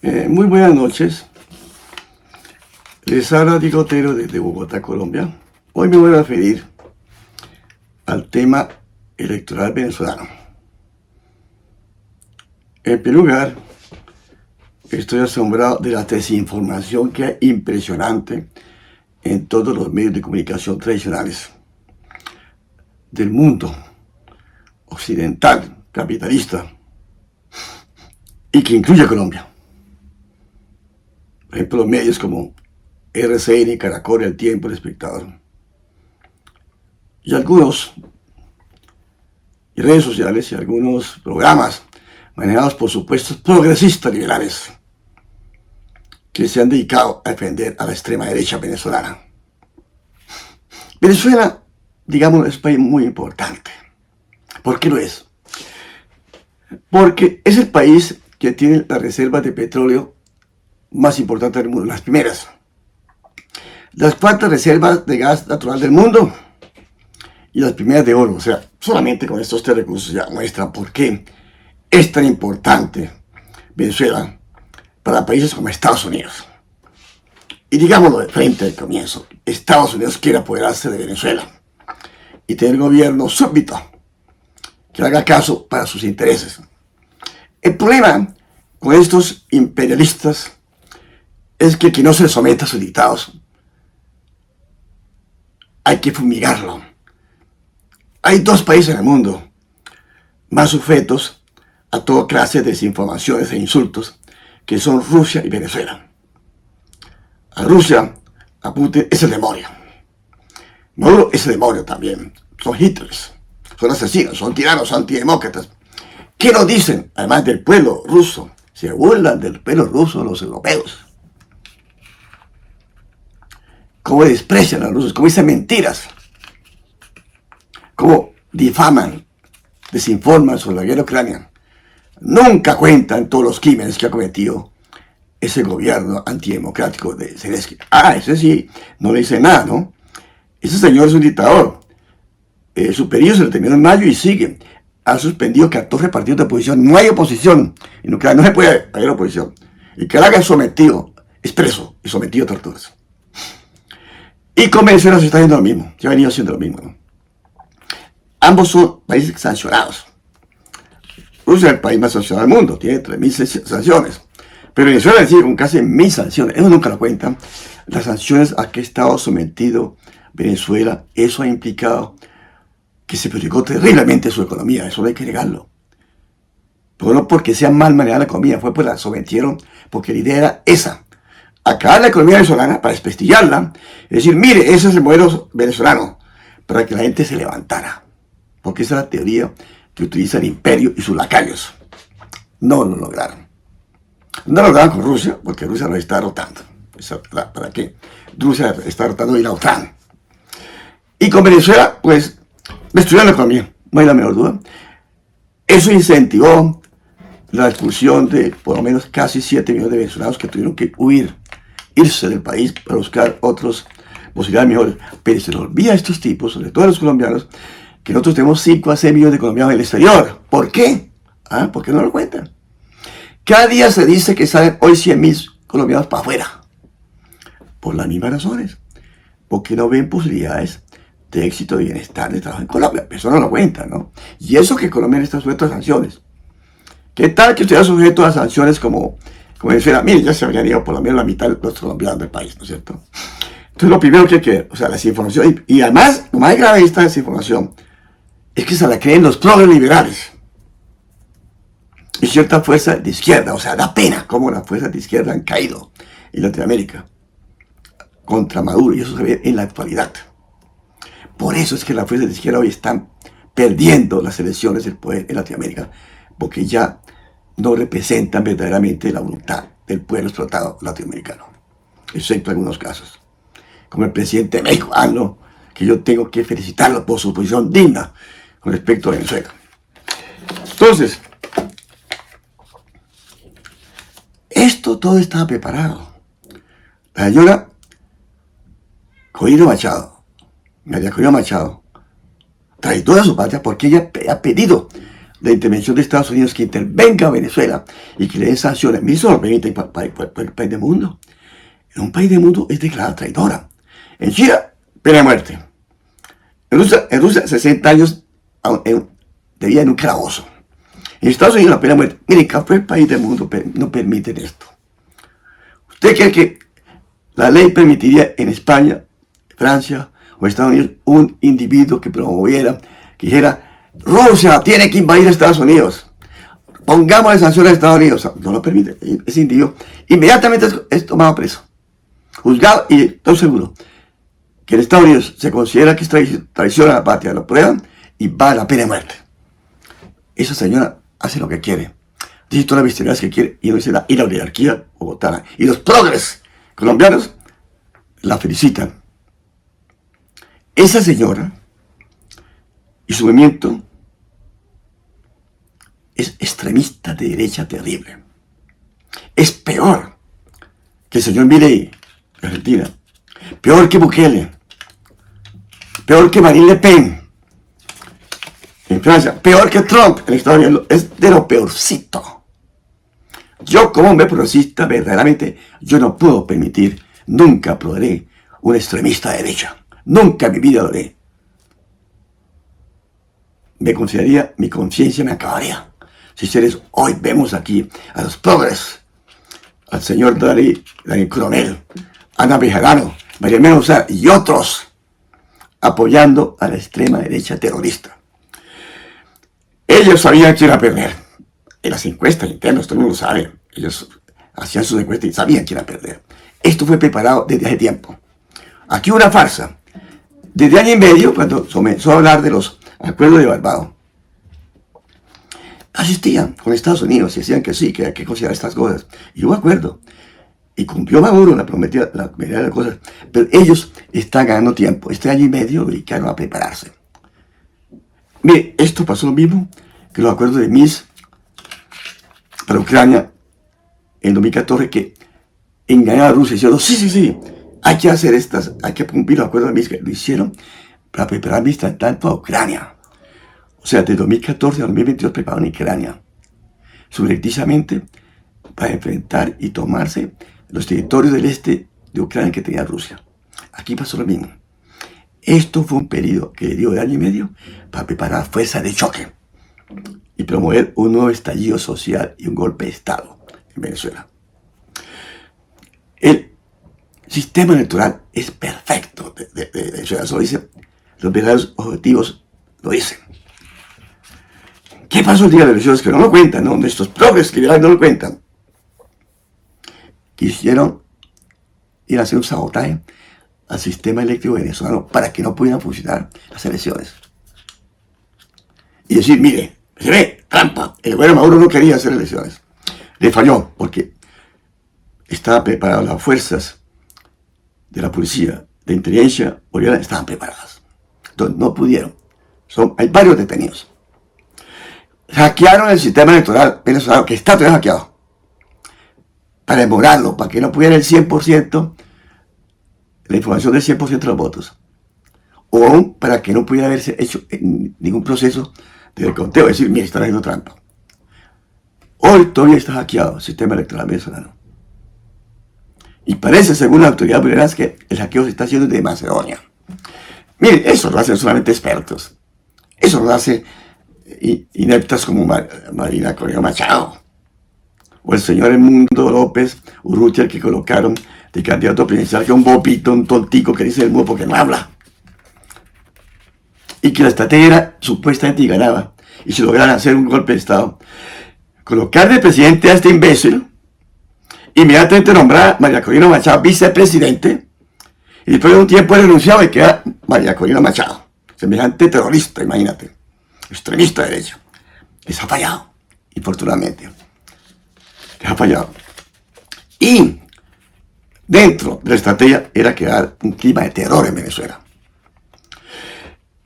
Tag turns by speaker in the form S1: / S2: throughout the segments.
S1: Muy buenas noches. Les habla Diego Otero desde Bogotá, Colombia. Hoy me voy a referir al tema electoral venezolano. En primer lugar, estoy asombrado de la desinformación que hay impresionante en todos los medios de comunicación tradicionales del mundo occidental, capitalista, y que incluye a Colombia. Por ejemplo, los medios como RCN, Caracol, El Tiempo, El Espectador. Y algunos redes sociales y algunos programas manejados por supuestos progresistas liberales que se han dedicado a defender a la extrema derecha venezolana. Venezuela, digamos, es un país muy importante. ¿Por qué lo es? Porque es el país que tiene las reservas de petróleo más importantes del mundo, las primeras. Las cuartas reservas de gas natural del mundo y las primeras de oro. O sea, solamente con estos tres recursos ya muestran por qué es tan importante Venezuela para países como Estados Unidos. Y digámoslo de frente al comienzo, Estados Unidos quiere apoderarse de Venezuela y tener gobierno súbdito que haga caso para sus intereses. El problema con estos imperialistas es que quien no se someta a sus dictados hay que fumigarlo. Hay dos países en el mundo más sujetos a toda clase de desinformaciones e insultos, que son Rusia y Venezuela. A Rusia, a Putin, es el demonio. Maduro es el demonio también. Son Hitlers, son asesinos, son tiranos, son antidemócratas. ¿Qué nos dicen? Además del pueblo ruso, se burlan del pueblo ruso los europeos. Cómo desprecian a los rusos, cómo dicen mentiras, cómo difaman, desinforman sobre la guerra ucraniana. Nunca cuentan todos los crímenes que ha cometido ese gobierno antidemocrático de Zelensky. Ese sí, no le dice nada, ¿no? Ese señor es un dictador. Su periodo se le terminó en mayo y sigue. Ha suspendido 14 partidos de oposición. No hay oposición. En Ucrania no se puede haber oposición. El que la haga es sometido, es preso y sometido a torturas. Y con Venezuela se está haciendo lo mismo. Se ha venido haciendo lo mismo, ¿no? Ambos son países sancionados. Rusia es el país más sancionado del mundo. Tiene 3.000 sanciones. Pero Venezuela sigue con casi 1.000 sanciones. Eso nunca lo cuentan. Las sanciones a que ha estado sometido Venezuela, eso ha implicado que se perjudicó terriblemente su economía. Eso no hay que negarlo. Pero no porque sea mal manejada la economía, fue porque la sometieron, porque la idea era esa. Acabar la economía venezolana para desprestigiarla. Es decir, mire, ese es el modelo venezolano. Para que la gente se levantara. Porque esa es la teoría que utiliza el imperio y sus lacayos. No lo lograron. No lo lograron con Rusia, porque Rusia nos está derrotando. ¿Para qué? Rusia está derrotando a la OTAN. Y con Venezuela, pues, destruyeron la economía, no hay la menor duda. Eso incentivó la expulsión de por lo menos casi 7 millones de venezolanos que tuvieron que irse del país para buscar otras posibilidades mejores. Pero se les olvida a estos tipos, sobre todo a los colombianos, que nosotros tenemos 5 a 6 millones de colombianos en el exterior. ¿Por qué? ¿Por qué no lo cuentan? Cada día se dice que salen hoy 100.000 colombianos para afuera. Por las mismas razones. Porque no ven posibilidades de éxito y bienestar de trabajo en Colombia. Eso no lo cuentan, ¿no? Y eso que Colombia está sujeto a sanciones. ¿Qué tal que estuviera sujeto a sanciones como Venezuela? Mire, ya se habrían ido por lo menos la mitad de los colombianos del país, ¿no es cierto? Entonces lo primero que hay que ver, o sea, la desinformación, y además, lo más grave de esta desinformación, es que se la creen los progres liberales y cierta fuerza de izquierda. O sea, da pena cómo las fuerzas de izquierda han caído en Latinoamérica contra Maduro, y eso se ve en la actualidad. Por eso es que las fuerzas de izquierda hoy están perdiendo las elecciones del poder en Latinoamérica, porque ya no representan verdaderamente la voluntad del pueblo explotado latinoamericano, excepto en algunos casos, como el presidente de México, que yo tengo que felicitarlo por su posición digna con respecto a Venezuela. Entonces, esto todo estaba preparado. La señora María Corina Machado, traidora a su patria, porque ella ha pedido la intervención de Estados Unidos que intervenga a Venezuela y que le den sanciones. Eso lo permite para el país del mundo. En un país del mundo es declarada traidora. En China, pena de muerte. En Rusia 60 años de vida en un calabozo. En Estados Unidos la pena de muerte. Miren, cualquier país del mundo no permite esto. ¿Usted cree que la ley permitiría en España, Francia o Estados Unidos un individuo que promoviera, que dijera, Rusia tiene que invadir a Estados Unidos, pongamos sanciones a Estados Unidos? No lo permite. Ese individuo inmediatamente es tomado preso, juzgado, y estoy seguro que en Estados Unidos se considera que es traición a la patria, lo prueban y va a la pena de muerte. Esa señora hace lo que quiere, dice todas las bestialidades que quiere, y no dice y la oligarquía bogotana y los progres colombianos la felicitan. Esa señora y su movimiento es extremista de derecha terrible. Es peor que el señor Milei de Argentina, peor que Bukele, peor que Marine Le Pen en Francia, peor que Trump en Estados Unidos. Es de lo peorcito. Yo, como hombre progresista, verdaderamente, yo no puedo permitir, nunca aprobaré un extremista de derecha. Nunca en mi vida lo haré. Me consideraría, mi conciencia me acabaría. Si ustedes hoy vemos aquí a los progres, al señor Daniel Coronel, Ana Bejarano, María Mendoza y otros, apoyando a la extrema derecha terrorista. Ellos sabían que iba a perder. En las encuestas internas, todo el mundo lo sabe. Ellos hacían sus encuestas y sabían que iba a perder. Esto fue preparado desde hace tiempo. Aquí una farsa. Desde año y medio, cuando comenzó a hablar de los acuerdos de Barbados, asistían con Estados Unidos y decían que sí, que hay que considerar estas cosas. Y hubo acuerdo. Y cumplió Maduro la mayoría de las cosas. Pero ellos están ganando tiempo. Este año y medio lo dedicaron a prepararse. Mire, esto pasó lo mismo que los acuerdos de Minsk para Ucrania en 2014, que engañaron a Rusia diciendo, sí, hay que hacer hay que cumplir los acuerdos de Minsk. Lo hicieron para preparar tanto a Ucrania. O sea, de 2014 a 2022 prepararon Ucrania subrepticiamente para enfrentar y tomarse los territorios del este de Ucrania que tenía Rusia. Aquí pasó lo mismo. Esto fue un periodo que dio de año y medio para preparar fuerzas de choque y promover un nuevo estallido social y un golpe de Estado en Venezuela. El sistema electoral es perfecto de Venezuela, eso lo dicen los verdaderos objetivos, lo dicen. ¿Qué pasó el día de las elecciones? Que no lo cuentan, ¿no? Estos progres liberales no lo cuentan. Quisieron ir a hacer un sabotaje al sistema eléctrico venezolano para que no pudieran funcionar las elecciones. Y decir, mire, se ve, trampa, el gobierno de Maduro no quería hacer elecciones. Le falló porque estaban preparadas las fuerzas de la policía, de inteligencia boliviana, estaban preparadas. Entonces no pudieron. Hay varios detenidos. Hackearon el sistema electoral venezolano, que está todavía hackeado, para demorarlo, para que no pudiera el 100%, la información del 100% de los votos. O aún para que no pudiera haberse hecho ningún proceso de conteo, es decir, mira, están haciendo trampa. Hoy todavía está hackeado el sistema electoral venezolano. Y parece, según la autoridad boliviana, que el hackeo se está haciendo desde Macedonia. Miren, eso lo hacen solamente expertos. Eso lo hace ineptas como Marina Correa Machado. O el señor Edmundo López Urrutia, que colocaron de candidato presidencial, que es un bobito, un tontico que dice el mundo porque no habla. Y que la estrategia era supuestamente ganaba. Y si lograran hacer un golpe de Estado, colocar de presidente a este imbécil, inmediatamente nombrar a María Corina Machado vicepresidente, y después de un tiempo renunciado y queda María Corina Machado, semejante terrorista, imagínate, extremista de derecha. Les ha fallado, infortunadamente. Les ha fallado. Y dentro de la estrategia era crear un clima de terror en Venezuela.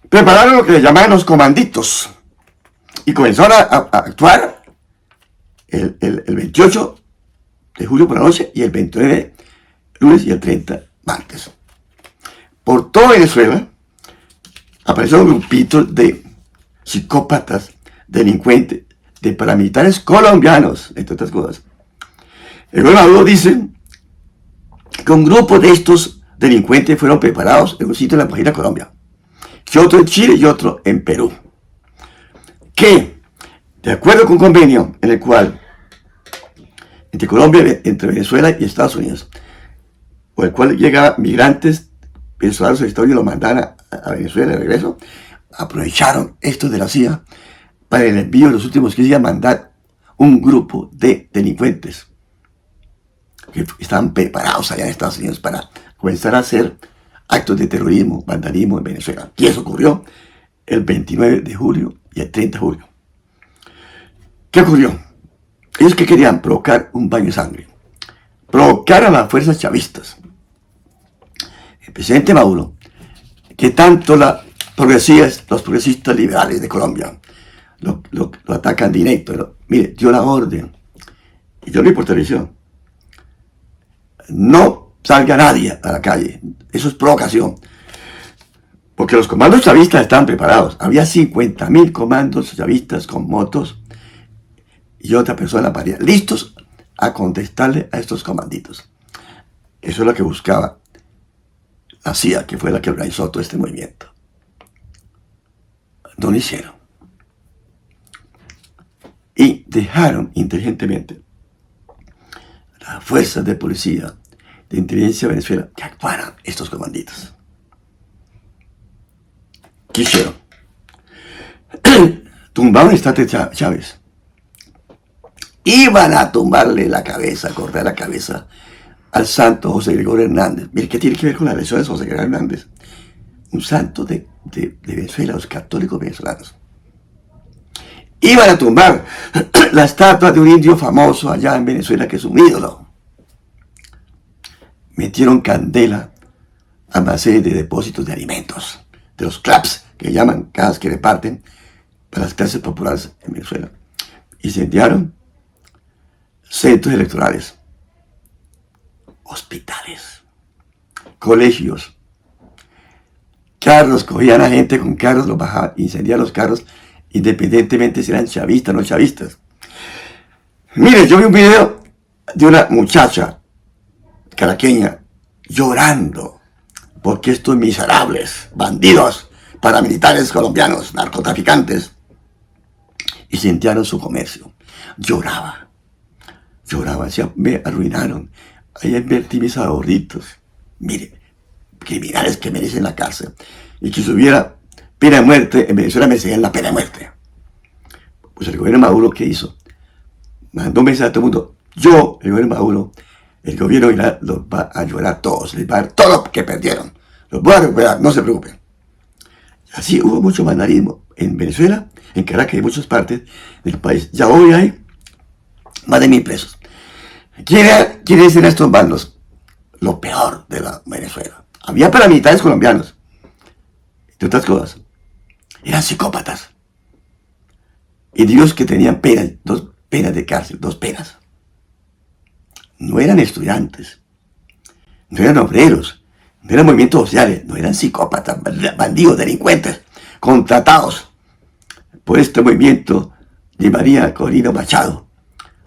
S1: Prepararon lo que le llamaban los comanditos y comenzaron a actuar el 28 de julio por la noche y el 29 lunes y el 30 martes. Por toda Venezuela aparecieron grupitos de psicópatas, delincuentes, de paramilitares colombianos, entre otras cosas. El gobierno Maduro dice que un grupo de estos delincuentes fueron preparados en un sitio en la página Colombia, que otro en Chile y otro en Perú. Que, de acuerdo con un convenio en el cual entre Colombia, entre Venezuela y Estados Unidos, por el cual llegaban migrantes venezolanos de Estados Unidos, los mandaban a Venezuela de regreso, aprovecharon esto de la CIA para el envío de los últimos 15 días, mandar un grupo de delincuentes que estaban preparados allá en Estados Unidos para comenzar a hacer actos de terrorismo, vandalismo en Venezuela. Y eso ocurrió el 29 de julio y el 30 de julio. ¿Qué ocurrió? Ellos que querían provocar un baño de sangre, provocar a las fuerzas chavistas. El presidente Maduro, que tanto los progresistas liberales de Colombia lo atacan directo, mire, dio la orden, y yo lo vi por televisión, no salga nadie a la calle, eso es provocación, porque los comandos chavistas estaban preparados, había 50.000 comandos chavistas con motos, y otra persona paría, listos a contestarle a estos comanditos. Eso es lo que buscaba la CIA, que fue la que organizó todo este movimiento. No lo hicieron. Y dejaron inteligentemente las fuerzas de policía, de inteligencia de Venezuela, que actuaran estos comanditos. ¿Qué hicieron? Tumbaron el estate de Chávez. Iban a tumbarle la cabeza, cortar la cabeza al santo José Gregorio Hernández. Mire, ¿qué tiene que ver con las elecciones de José Gregorio Hernández? Un santo de Venezuela, los católicos venezolanos. Iban a tumbar la estatua de un indio famoso allá en Venezuela, que es un ídolo. Metieron candela a una serie de depósitos de alimentos, de los CLAPS, que llaman cajas que reparten para las clases populares en Venezuela. Incendiaron centros electorales, hospitales, colegios, carros, cogían a gente con carros, los bajaban, incendiaban los carros, independientemente si eran chavistas o no chavistas. Mire, yo vi un video de una muchacha caraqueña llorando porque estos miserables bandidos, paramilitares colombianos, narcotraficantes, incendiaron su comercio. Lloraba, decía, me arruinaron, ahí invertí mis ahorritos. Mire, criminales que merecen la cárcel. Y que si hubiera pena de muerte, en Venezuela merecían la pena de muerte. Pues el gobierno Maduro, ¿qué hizo? Mandó un mensaje a todo el mundo. Yo, el gobierno Maduro, el gobierno los va a ayudar a todos, les va a dar todo lo que perdieron. Los voy a recuperar, no se preocupen. Así hubo mucho vandalismo en Venezuela, en Caracas y en muchas partes del país. Ya hoy hay más de 1.000 presos. ¿Quiénes eran estos bandos? Lo peor de la Venezuela. Había paramilitares colombianos, entre otras cosas. Eran psicópatas. Individuos que tenían penas, 2 penas de cárcel, 2 penas. No eran estudiantes, no eran obreros, no eran movimientos sociales, no eran psicópatas, bandidos, delincuentes, contratados por este movimiento de María Corina Machado,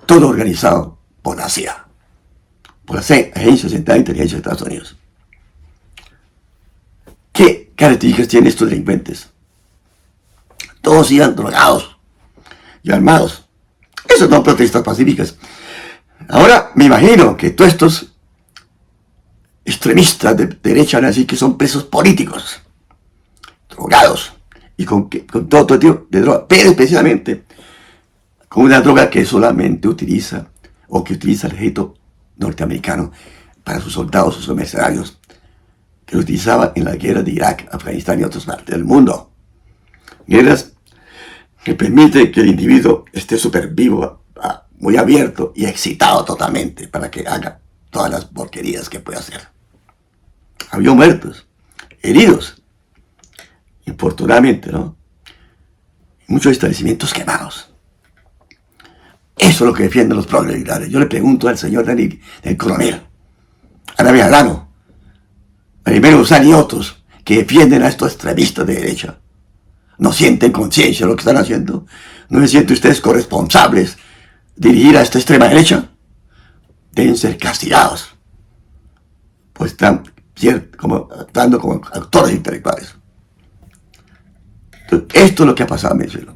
S1: todo organizado por la CIA, por la Agencia Central de Inteligencia de Estados Unidos. ¿Qué características tienen estos delincuentes? Todos iban drogados y armados. Esos son protestas pacíficas. Ahora me imagino que todos estos extremistas de derecha van a decir que son presos políticos, drogados y con todo tipo de droga, pero especialmente con una droga que solamente utiliza o que utiliza el ejército norteamericano para sus soldados, sus mercenarios, que lo utilizaban en la guerra de Irak, Afganistán y otras partes del mundo. Guerras que permiten que el individuo esté súper vivo, muy abierto y excitado totalmente para que haga todas las porquerías que puede hacer. Había muertos, heridos, infortunadamente, ¿no? Muchos establecimientos quemados. Eso es lo que defienden los progresistas. Yo le pregunto al señor del coronel, Ana Bejarano, Maribel Usán y otros que defienden a estos extremistas de derecha. ¿No sienten conciencia de lo que están haciendo? ¿No se sienten ustedes corresponsables de dirigir a esta extrema derecha? Deben ser castigados, pues están actuando como actores intelectuales. Entonces, esto es lo que ha pasado en Venezuela.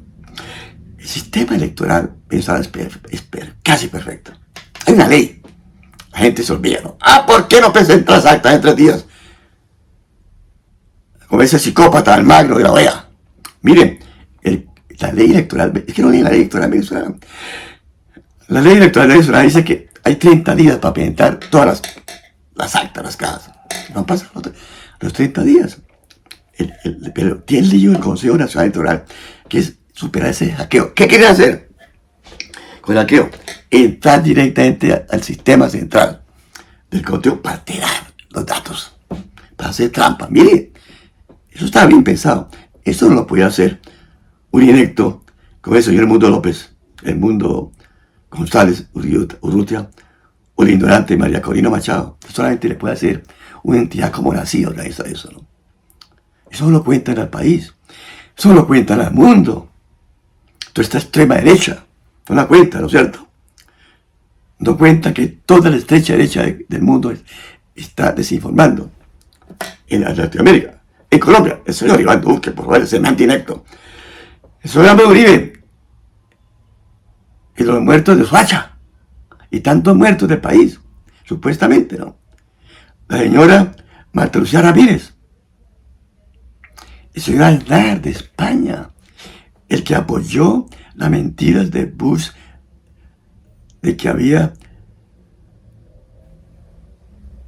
S1: El sistema electoral venezolano es casi perfecto. Hay una ley. La gente se olvida, ¿no? ¿Por qué no presentas actas en 3 días? Como ese psicópata Almagro de la OEA. Miren, la ley electoral, es que no leen la ley electoral venezolana. La ley electoral venezolana dice que hay 30 días para presentar todas las actas, las cajas. No han pasado los 30 días. Pero tiene leído el Consejo Nacional Electoral, que es superar ese hackeo. ¿Qué quieren hacer con el hackeo? Entrar directamente al sistema central del conteo para alterar los datos, para hacer trampa. Miren, eso estaba bien pensado. Eso no lo podía hacer un inecto como el señor Mundo López, el Mundo González Urrutia, o el ignorante María Corina Machado. Solamente le puede hacer una entidad como la CIA organiza eso, ¿no? Eso no lo cuentan al país, eso no lo cuentan al mundo. Toda esta extrema derecha no la cuenta, ¿no es cierto? No cuenta que toda la estrecha derecha del mundo está desinformando. En Latinoamérica, en Colombia, el señor Iván Duque, por favor, ese anti-inecto. El señor Álvaro Uribe, y los muertos de Soacha, y tantos muertos del país, supuestamente, ¿no? La señora Marta Lucía Ramírez, el señor Aznar de España, el que apoyó las mentiras de Bush de que había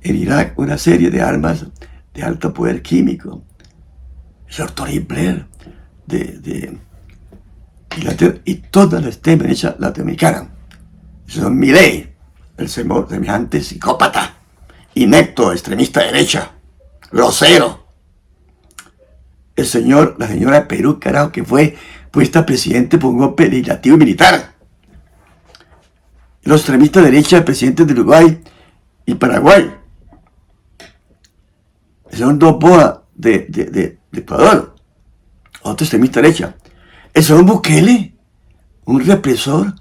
S1: en Irak una serie de armas de alto poder químico. El señor Tony Blair de Inglaterra y toda la extrema derecha latinoamericana. El señor Milei, el semejante psicópata, inepto, extremista de derecha, grosero. La señora Perú, carajo, que fue puesta presidente por un golpe legislativo y militar. Los extremistas de derecha, presidentes de Uruguay y Paraguay. El señor Noboa de Ecuador, otro extremista de derecha. El señor Bukele, un represor,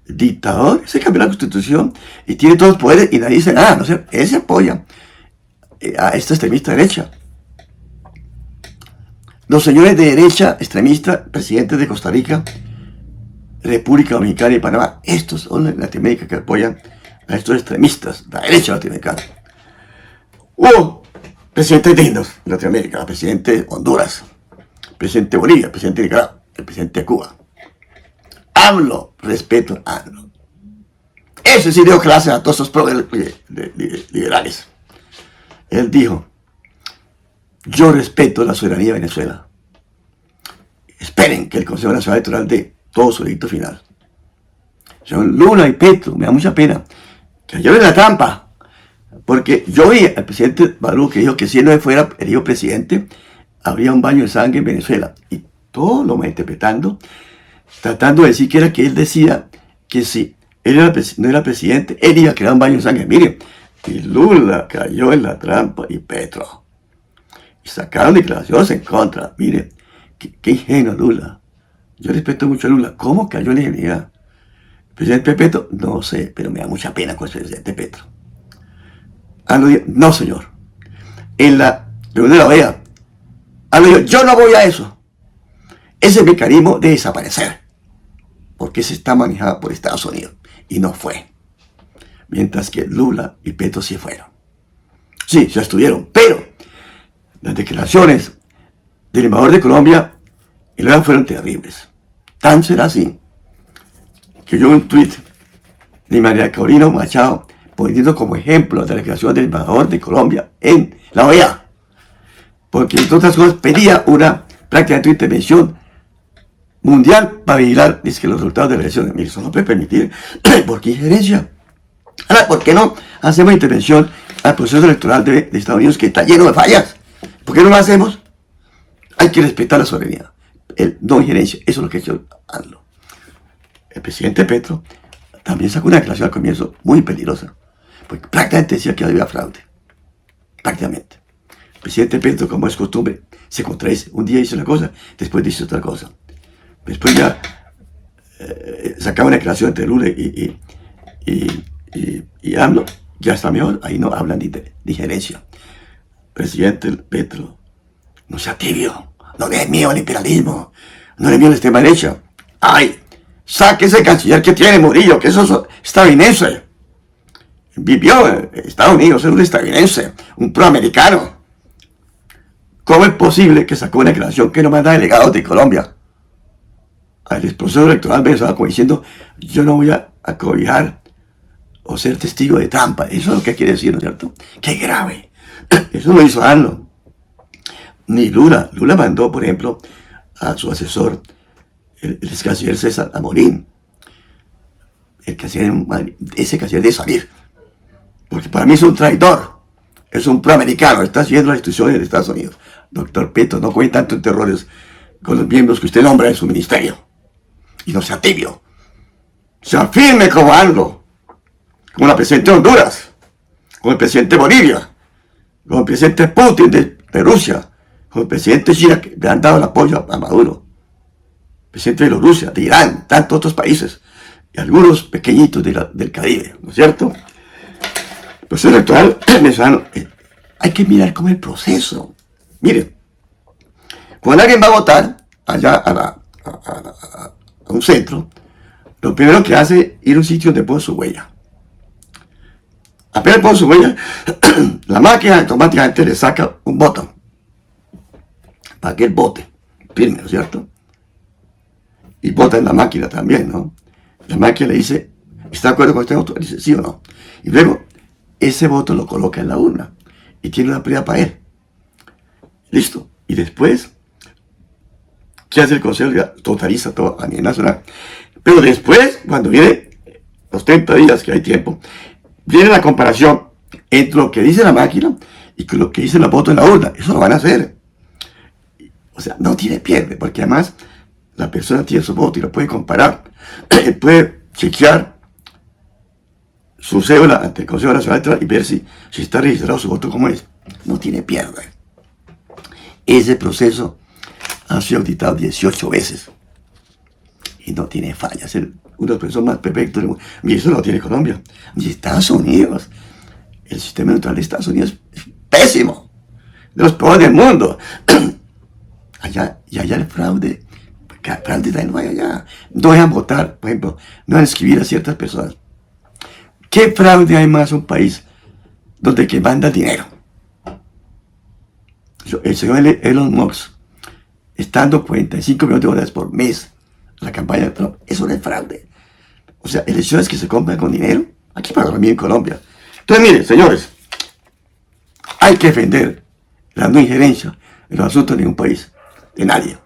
S1: dictador, se cambió la constitución y tiene todos los poderes y nadie dice nada, no sé, él se apoya a esta extremista derecha. Los señores de derecha extremista, presidentes de Costa Rica, República Dominicana y Panamá, estos son en Latinoamérica que apoyan a estos extremistas, la derecha latinoamericana. Presidentes dignos de Latinoamérica, presidente de Honduras, presidente de Bolivia, presidente de Nicaragua, el presidente de Cuba. Hablo, respeto, hablo. Ese sí dio clase a todos esos liberales. Él dijo: yo respeto la soberanía de Venezuela. Esperen que el Consejo Nacional Electoral dé todo su edicto final. Son Lula y Petro, me da mucha pena que cayeron en la trampa, porque yo vi al presidente Barú que dijo que si él no fuera elegido presidente, habría un baño de sangre en Venezuela. Y todo lo va interpretando, tratando de decir que era que él decía que si él no era presidente, él iba a crear un baño de sangre. Miren, y Lula cayó en la trampa y Petro. Y sacaron declaraciones en contra. Miren, qué ingenuo Lula. Yo respeto mucho a Lula. ¿Cómo cayó en la ingenuidad? ¿El presidente Petro? No sé, pero me da mucha pena con el presidente Petro. No, señor. En la reunión de la OEA, dijo: yo no voy a eso. Ese mecanismo debe desaparecer, porque ese está manejado por Estados Unidos. Y no fue. Mientras que Lula y Petro sí fueron. Sí, se estuvieron, pero las declaraciones del embajador de Colombia y luego fueron terribles. Tan será así que yo un tuit de María Corina Machado poniendo como ejemplo la declaración del embajador de Colombia en la OEA, porque entre otras cosas pedía una prácticamente intervención mundial para vigilar los resultados de la elección. Mire, eso no puede permitir. ¿Por qué injerencia? Ahora, ¿por qué no hacemos intervención al proceso electoral de Estados Unidos, que está lleno de fallas? ¿Por qué no lo hacemos? Hay que respetar la soberanía. No injerencia, eso es lo que yo hablo. El presidente Petro también sacó una declaración al comienzo muy peligrosa, porque prácticamente decía que había fraude. Prácticamente. El presidente Petro, como es costumbre, se contradice. Un día dice una cosa, después dice otra cosa. Después ya sacaba una declaración entre Lula y AMLO, ya está mejor, ahí no hablan ni de injerencia. Presidente Petro, no sea tibio, no le dé miedo al imperialismo, no le dé miedo a la extrema derecha. ¡Ay! Saque ese canciller que tiene Murillo, que eso es estadounidense. Vivió en Estados Unidos, es un estadounidense, un proamericano. ¿Cómo es posible que sacó una declaración que no manda delegados de Colombia al proceso electoral venezolano, como diciendo, yo no voy a cobijar o ser testigo de trampa? Eso es lo que quiere decir, ¿no es cierto? ¡Qué grave! Eso lo hizo AMLO. Ni Lula. Lula mandó, por ejemplo, a su asesor, el ex canciller César Amorín, ese canciller de salir. Porque para mí es un traidor, es un proamericano, está siguiendo las instituciones de Estados Unidos. Doctor Petro, no cuente tanto en terrores con los miembros que usted nombra en su ministerio. Y no sea tibio. Sea firme como AMLO, como la presidenta de Honduras, como el presidente de Bolivia, como el presidente Putin de Rusia, como el presidente China, que le han dado el apoyo a Maduro, el presidente de Bielorrusia, de Irán, tantos otros países, y algunos pequeñitos del Caribe, ¿no es cierto? El proceso electoral venezolano, hay que mirar cómo es el proceso. Miren, cuando alguien va a votar allá a un centro, lo primero que hace es ir a un sitio donde pone su huella. Apenas pone su huella, la máquina automáticamente le saca un botón para que él vote, firme, ¿no es cierto? Y vota en la máquina también, ¿no? La máquina le dice, ¿está de acuerdo con este voto? Le dice, sí o no. Y luego, ese voto lo coloca en la urna y tiene una prioridad para él. Listo. Y después, ¿qué hace el Consejo? Totaliza todo a nivel nacional. Pero después, cuando viene los 30 días que hay tiempo, viene la comparación entre lo que dice la máquina y con lo que dice la voto en la urna. Eso lo van a hacer. O sea, no tiene pierde, porque además la persona tiene su voto y lo puede comparar. Puede chequear su cédula ante el Consejo Nacional Electoral y ver si está registrado su voto como es. No tiene pierde. Ese proceso ha sido auditado 18 veces y no tiene fallas. Es uno de los procesos más perfectos del mundo. Y eso no lo tiene Colombia. Ni Estados Unidos. El sistema electoral de Estados Unidos es pésimo. De los peores del mundo. Allá el fraude. Fraude también no hay allá. No dejan votar, por ejemplo. No dejan escribir a ciertas personas. ¿Qué fraude hay más en un país donde que manda dinero? El señor Elon Musk está dando 45 millones de dólares por mes a la campaña de Trump. Eso no es fraude. O sea, elecciones que se compran con dinero. Aquí para mí en Colombia. Entonces, miren, señores, hay que defender la no injerencia en los asuntos de ningún país, de nadie.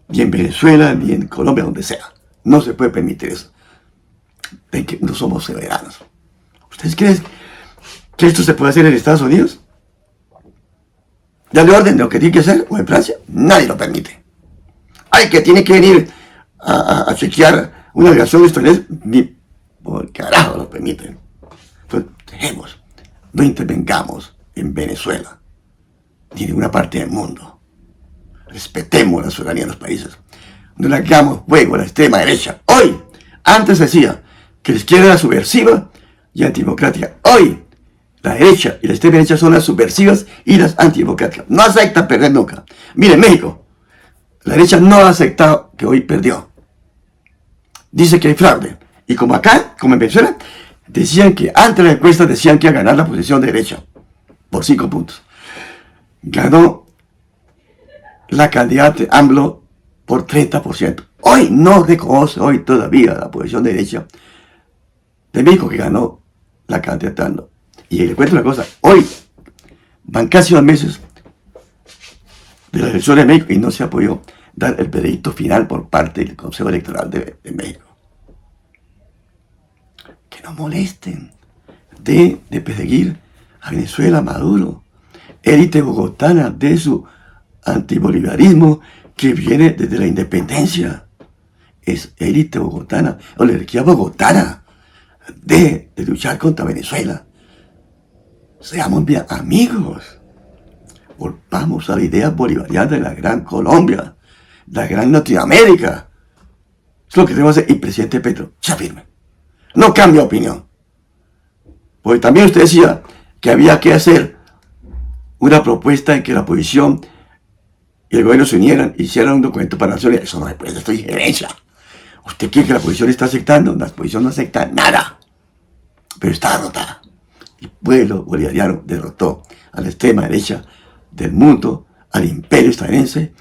S1: Ni en Venezuela, ni en Colombia, donde sea. No se puede permitir eso. De que no somos soberanos. ¿Ustedes creen que esto se puede hacer en Estados Unidos? Darle orden de lo que tiene que hacer, o en Francia, nadie lo permite. Ay, que tiene que venir a chequear una delegación estadounidense, ni por carajo lo permiten. Entonces, dejemos, no intervengamos en Venezuela, ni en ninguna parte del mundo. Respetemos la soberanía de los países. No le hagamos juego a la extrema derecha. Hoy, antes decía que la izquierda era subversiva y antidemocrática. Hoy, la derecha y la extrema derecha son las subversivas y las antidemocráticas. No aceptan perder nunca. Miren, México, la derecha no ha aceptado que hoy perdió. Dice que hay fraude. Y como acá, como en Venezuela, decían que antes de la encuesta decían que iba a ganar la posición de derecha por 5 puntos. Ganó la candidata AMLO por 30%. Hoy no reconoce hoy todavía la posición de derecha de México que ganó la candidata AMLO. Y le cuento una cosa, hoy van casi 2 meses de las elecciones de México y no se ha podido dar el veredicto final por parte del Consejo Electoral de México. Que no molesten de perseguir a Venezuela, Maduro, élite bogotana de su antibolivarismo que viene desde la independencia. Es élite bogotana, oligarquía bogotana de luchar contra Venezuela. Seamos bien amigos. Volvamos a la idea bolivariana de la gran Colombia, la gran Latinoamérica. Es lo que tenemos que hacer. Y presidente Petro, se afirme. No cambia opinión. Porque también usted decía que había que hacer una propuesta en que la oposición y el gobierno se unieran, hicieran un documento para naciones. Eso no se puede, esto es injerencia. ¿Usted cree que la oposición está aceptando? La oposición no acepta nada. Pero está derrotada. El pueblo bolivariano derrotó a la extrema derecha del mundo, al imperio estadounidense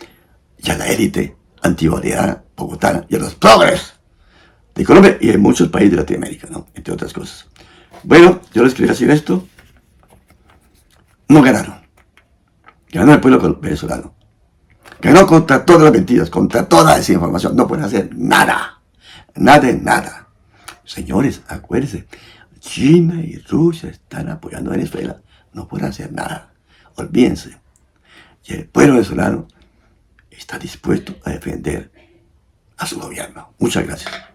S1: y a la élite antibolivariana bogotana y a los progres de Colombia y de muchos países de Latinoamérica, ¿no? Entre otras cosas. Bueno, yo les quería decir esto. No ganaron. Ganó el pueblo venezolano. Ganó contra todas las mentiras, contra toda la desinformación. No pueden hacer nada. Nada de nada. Señores, acuérdense. China y Rusia están apoyando a Venezuela. No pueden hacer nada. Olvídense. Y el pueblo venezolano está dispuesto a defender a su gobierno. Muchas gracias.